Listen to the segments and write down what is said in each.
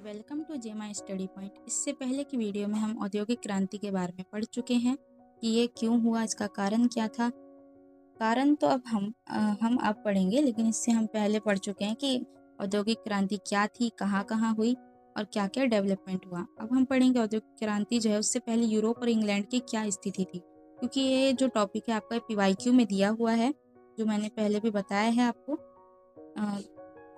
Welcome to जेमा study point. इससे पहले की वीडियो में हम औद्योगिक क्रांति के बारे में पढ़ चुके हैं कि ये क्यों हुआ, इसका कारण क्या था। कारण तो अब हम अब पढ़ेंगे, लेकिन इससे हम पहले पढ़ चुके हैं कि औद्योगिक क्रांति क्या थी, कहाँ कहाँ हुई और क्या क्या डेवलपमेंट हुआ। अब हम पढ़ेंगे औद्योगिक क्रांति जो है उससे पहले यूरोप और इंग्लैंड की क्या स्थिति थी, क्योंकि ये जो टॉपिक है आपका PYQ में दिया हुआ है, जो मैंने पहले भी बताया है आपको।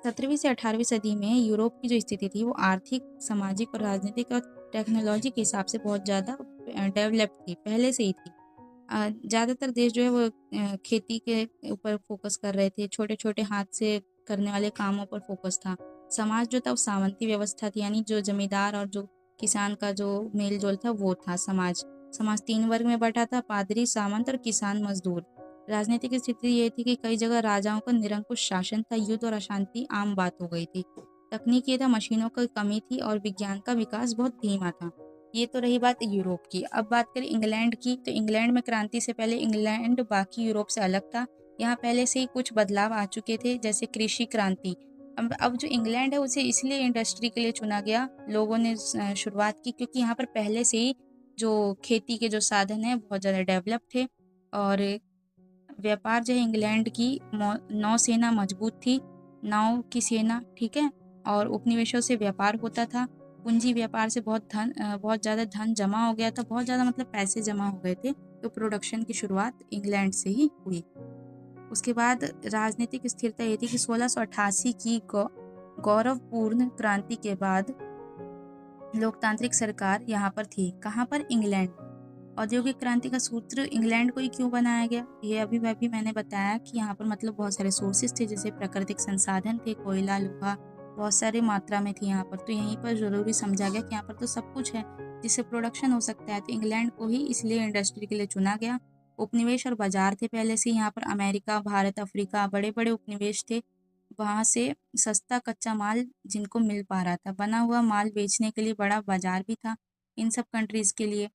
17वीं से 18वीं सदी में यूरोप की जो स्थिति थी वो आर्थिक, सामाजिक और राजनीतिक और टेक्नोलॉजी के हिसाब से बहुत ज़्यादा डेवलप थी, पहले से ही थी। ज़्यादातर देश जो है वो खेती के ऊपर फोकस कर रहे थे, छोटे छोटे हाथ से करने वाले कामों पर फोकस था। समाज जो था वो सामंती व्यवस्था थी, यानी जो जमींदार और जो किसान का जो मेल जोल था वो था समाज। समाज 3 वर्ग में बटा था: पादरी, सामंत और किसान मजदूर। राजनीतिक स्थिति ये थी कि कई जगह राजाओं का निरंकुश शासन था, युद्ध और अशांति आम बात हो गई थी। तकनीक ये था, मशीनों की कमी थी और विज्ञान का विकास बहुत धीमा था। ये तो रही बात यूरोप की। अब बात करें इंग्लैंड की, तो इंग्लैंड में क्रांति से पहले इंग्लैंड बाकी यूरोप से अलग था। यहाँ पहले से ही कुछ बदलाव आ चुके थे, जैसे कृषि क्रांति। अब जो इंग्लैंड है उसे इसलिए इंडस्ट्री के लिए चुना गया, लोगों ने शुरुआत की, क्योंकि यहाँ पर पहले से ही जो खेती के जो साधन है बहुत ज़्यादा डेवलप थे। और व्यापार जो है इंग्लैंड की नौसेना मजबूत थी, नाव की सेना, ठीक है, और उपनिवेशों से व्यापार होता था। पूंजी व्यापार से बहुत ज़्यादा धन जमा हो गया था, बहुत ज़्यादा मतलब पैसे जमा हो गए थे। तो प्रोडक्शन की शुरुआत इंग्लैंड से ही हुई। उसके बाद राजनीतिक स्थिरता ये थी कि 1688 की गौरवपूर्ण क्रांति के बाद लोकतांत्रिक सरकार यहाँ पर थी। कहाँ पर? इंग्लैंड। औद्योगिक क्रांति का सूत्र इंग्लैंड को ही क्यों बनाया गया, ये अभी मैंने बताया कि यहाँ पर मतलब बहुत सारे सोर्सेज थे, जैसे प्राकृतिक संसाधन थे, कोयला, लोहा बहुत सारे मात्रा में थी यहाँ पर। तो यहीं पर जरूरी समझा गया कि यहाँ पर तो सब कुछ है जिससे प्रोडक्शन हो सकता है, तो इंग्लैंड को ही इसलिए इंडस्ट्री के लिए चुना गया। उपनिवेश और बाजार थे पहले से यहाँ पर, अमेरिका, भारत, अफ्रीका, बड़े बड़े उपनिवेश थे। वहाँ से सस्ता कच्चा माल जिनको मिल पा रहा था, बना हुआ माल बेचने के लिए बड़ा बाजार भी था इन सब कंट्रीज़ के लिए।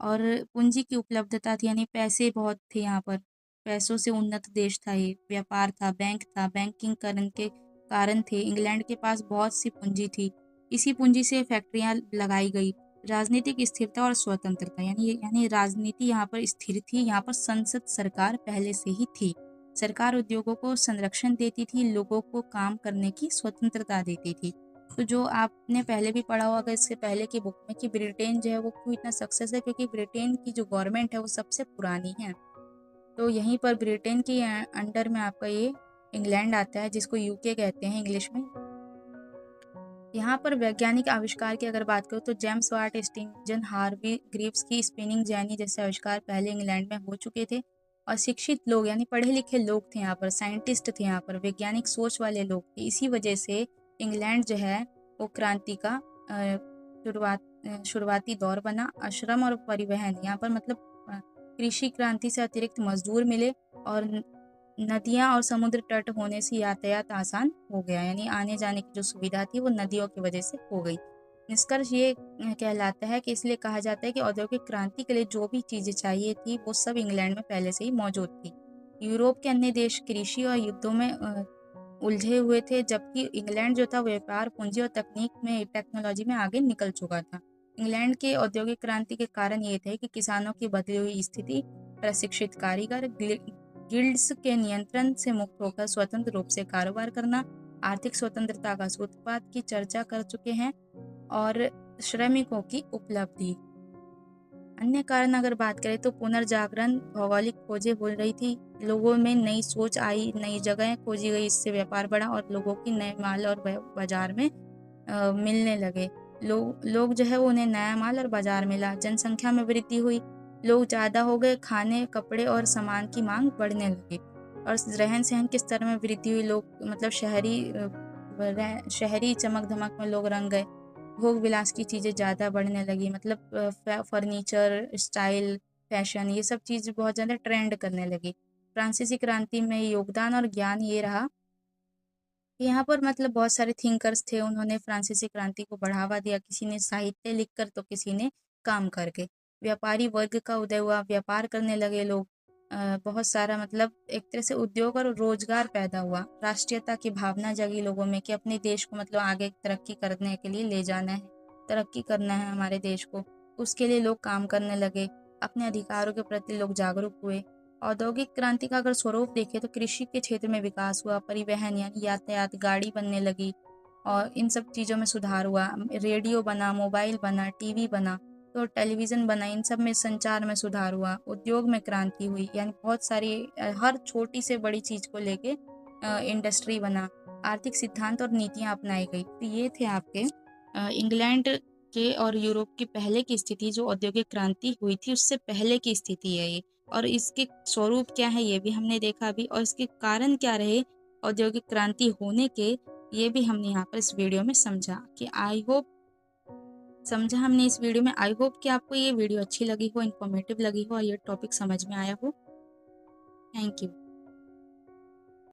और पूंजी की उपलब्धता थी, यानी पैसे बहुत थे यहाँ पर। पैसों से उन्नत देश था ये, व्यापार था, बैंकिंग करण के कारण थे। इंग्लैंड के पास बहुत सी पूंजी थी, इसी पूंजी से फैक्ट्रियाँ लगाई गई। राजनीतिक स्थिरता और स्वतंत्रता, यानी राजनीति यहाँ पर स्थिर थी, यहाँ पर संसद सरकार पहले से ही थी। सरकार उद्योगों को संरक्षण देती थी, लोगों को काम करने की स्वतंत्रता देती थी। तो जो आपने पहले भी पढ़ा होगा इससे पहले की बुक में, कि ब्रिटेन जो है वो क्यों इतना सक्सेस है, क्योंकि ब्रिटेन की जो गवर्नमेंट है वो सबसे पुरानी है। तो यहीं पर ब्रिटेन के अंडर में आपका ये इंग्लैंड आता है, जिसको यूके कहते हैं इंग्लिश में। यहाँ पर वैज्ञानिक आविष्कार की अगर बात करूँ तो James Watt, Stephen Harvey Greaves की स्पिनिंग जेनी जैसे आविष्कार पहले इंग्लैंड में हो चुके थे। और शिक्षित लोग, यानी पढ़े लिखे लोग थे यहाँ पर, साइंटिस्ट थे यहाँ पर, वैज्ञानिक सोच वाले लोग थे। इसी वजह से इंग्लैंड जो है वो क्रांति का शुरुआती दौर बना। श्रम और परिवहन यहाँ पर मतलब कृषि क्रांति से अतिरिक्त मजदूर मिले, और नदियाँ और समुद्र तट होने से यातायात आसान हो गया, यानी आने जाने की जो सुविधा थी वो नदियों की वजह से हो गई। निष्कर्ष ये कहलाता है कि इसलिए कहा जाता है कि औद्योगिक क्रांति के लिए जो भी चीज़ें चाहिए थी वो सब इंग्लैंड में पहले से ही मौजूद थी। यूरोप के अन्य देश कृषि और युद्धों में उलझे हुए थे, जबकि इंग्लैंड जो था व्यापार, पूंजी और टेक्नोलॉजी में आगे निकल चुका था। इंग्लैंड के औद्योगिक क्रांति के कारण ये थे कि किसानों की बदली हुई स्थिति, प्रशिक्षित कारीगर, गिल्ड्स के नियंत्रण से मुक्त होकर स्वतंत्र रूप से कारोबार करना, आर्थिक स्वतंत्रता का सूत्रपात की चर्चा कर चुके हैं, और श्रमिकों की उपलब्धि। अन्य कारण अगर बात करें तो पुनर्जागरण, भौगोलिक खोजें हो रही थी, लोगों में नई सोच आई, नई जगहें खोजी गई, इससे व्यापार बढ़ा और लोगों की नए माल और बाजार में मिलने लगे। लोग जो है वो उन्हें नया माल और बाजार मिला, जनसंख्या में वृद्धि हुई, लोग ज़्यादा हो गए, खाने, कपड़े और सामान की मांग बढ़ने लगी, और रहन सहन के स्तर में वृद्धि हुई। लोग मतलब शहरी चमक धमक में लोग रंग गए, भोग विलास की चीज़ें ज़्यादा बढ़ने लगी, मतलब फर्नीचर, स्टाइल, फैशन, ये सब चीज़ बहुत ज़्यादा ट्रेंड करने लगी। फ्रांसीसी क्रांति में योगदान और ज्ञान ये रहा कि यहाँ पर मतलब बहुत सारे थिंकर्स थे, उन्होंने फ्रांसीसी क्रांति को बढ़ावा दिया, किसी ने साहित्य लिखकर तो किसी ने काम करके। व्यापारी वर्ग का उदय हुआ, व्यापार करने लगे लोग, बहुत सारा मतलब एक तरह से उद्योग और रोजगार पैदा हुआ। राष्ट्रीयता की भावना जगी लोगों में कि अपने देश को मतलब आगे तरक्की करने के लिए ले जाना है, तरक्की करना है हमारे देश को। उसके लिए लोग काम करने लगे, अपने अधिकारों के प्रति लोग जागरूक हुए। औद्योगिक क्रांति का अगर स्वरूप देखें तो कृषि के क्षेत्र में विकास हुआ, परिवहन यानी यातायात, गाड़ी बनने लगी और इन सब चीज़ों में सुधार हुआ। रेडियो बना, मोबाइल बना, टीवी बना, तो टेलीविज़न बना, इन सब में संचार में सुधार हुआ। उद्योग में क्रांति हुई, यानी बहुत सारी हर छोटी से बड़ी चीज़ को लेके इंडस्ट्री बना। आर्थिक सिद्धांत और नीतियाँ अपनाई गई। तो ये थे आपके इंग्लैंड के और यूरोप की पहले की स्थिति, जो औद्योगिक क्रांति हुई थी उससे पहले की स्थिति है ये। और इसके स्वरूप क्या है ये भी हमने देखा अभी, और इसके कारण क्या रहे औद्योगिक क्रांति होने के, ये भी हमने यहाँ पर इस वीडियो में समझा। कि आई होप समझा हमने इस वीडियो में। आई होप कि आपको ये वीडियो अच्छी लगी हो, इन्फॉर्मेटिव लगी हो और ये टॉपिक समझ में आया हो। Thank you.